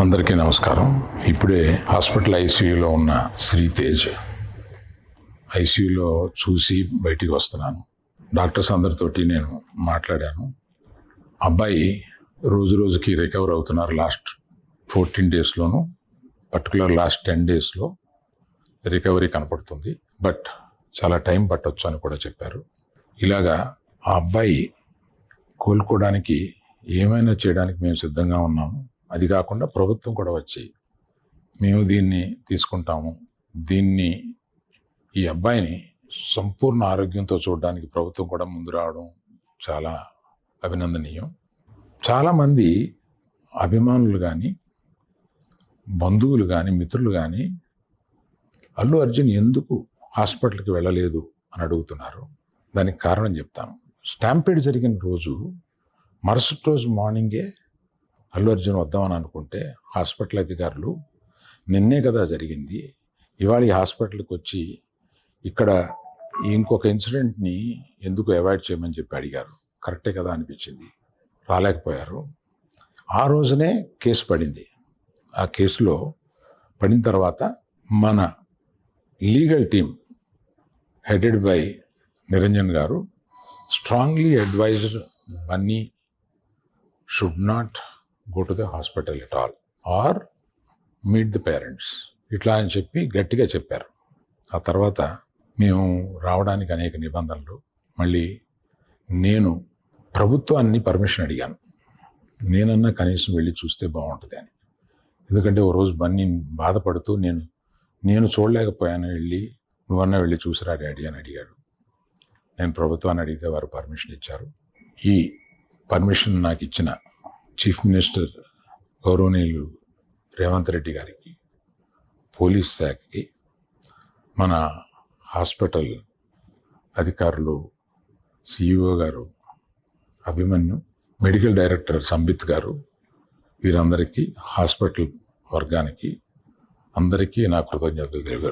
అందరికీ నమస్కారం. ఇప్పుడే హాస్పిటల్ ఐసీయూలో ఉన్న శ్రీతేజ్ ఐసీయూలో చూసి బయటికి వస్తున్నాను. డాక్టర్స్ అందరితోటి నేను మాట్లాడాను. అబ్బాయి రోజు రోజుకి రికవర్ అవుతున్నారు. లాస్ట్ 14 డేస్లోను, పర్టికులర్ లాస్ట్ 10 డేస్లో రికవరీ కనపడుతుంది. బట్ చాలా టైం పట్టొచ్చు అని కూడా చెప్పారు. ఇలాగా ఆ అబ్బాయి కోలుకోవడానికి ఏమైనా చేయడానికి మేము సిద్ధంగా ఉన్నాము. అది కాకుండా ప్రభుత్వం కూడా వచ్చి మేము దీన్ని తీసుకుంటాము, ఈ అబ్బాయిని సంపూర్ణ ఆరోగ్యంతో చూడడానికి ప్రభుత్వం కూడా ముందు రావడం చాలా అభినందనీయం. చాలామంది అభిమానులు కానీ, బంధువులు కానీ, మిత్రులు కానీ అల్లు అర్జున్ ఎందుకు హాస్పిటల్కి వెళ్ళలేదు అని అడుగుతున్నారు. దానికి కారణం చెప్తాను. స్టాంపీడ్ జరిగిన రోజు మరుసటి రోజు మార్నింగే అల్లు అర్జున్ వద్దామని అనుకుంటే హాస్పిటల్ అధికారులు నిన్నే కదా జరిగింది, ఇవాళ ఈ హాస్పిటల్కి వచ్చి ఇక్కడ ఇంకొక ఇన్సిడెంట్ని ఎందుకు అవాయిడ్ చేయమని చెప్పి అడిగారు. కరెక్టే కదా అనిపించింది. రాలేకపోయారు. ఆ రోజునే కేసు పడింది. ఆ కేసులో పడిన తర్వాత మన legal team headed by Niranjan garu strongly advised Bunny should not go to the hospital at all or meet the parents ఇట్లా అని చెప్పి గట్టిగా చెప్పారు. ఆ తర్వాత మేము రావడానికి అనేక నిబంధనలు, మళ్ళీ నేను ప్రభుత్వాన్ని పర్మిషన్ అడిగాను. నేనన్నా కనీసం వెళ్ళి చూస్తే బాగుంటుంది అని. ఎందుకంటే ఓ రోజు బన్నీ బాధపడుతూ నేను చూడలేకపోయాను, నువ్వన్నా వెళ్ళి చూసిరా డాడీ అని అడిగాడు. నేను ప్రభుత్వాన్ని అడిగితే వారు పర్మిషన్ ఇచ్చారు. ఈ పర్మిషన్ నాకు ఇచ్చిన చీఫ్ మినిస్టర్ గౌరవనీయులు రేవంత్ రెడ్డి గారికి, పోలీస్ శాఖకి, మన హాస్పిటల్ అధికారులు, సిఇఓ గారు అభిమన్యు, మెడికల్ డైరెక్టర్ సంబిత్ గారు, వీరందరికీ, హాస్పిటల్ వర్గానికి అందరికీ నా కృతజ్ఞతలు తెలియజేస్తున్నాను.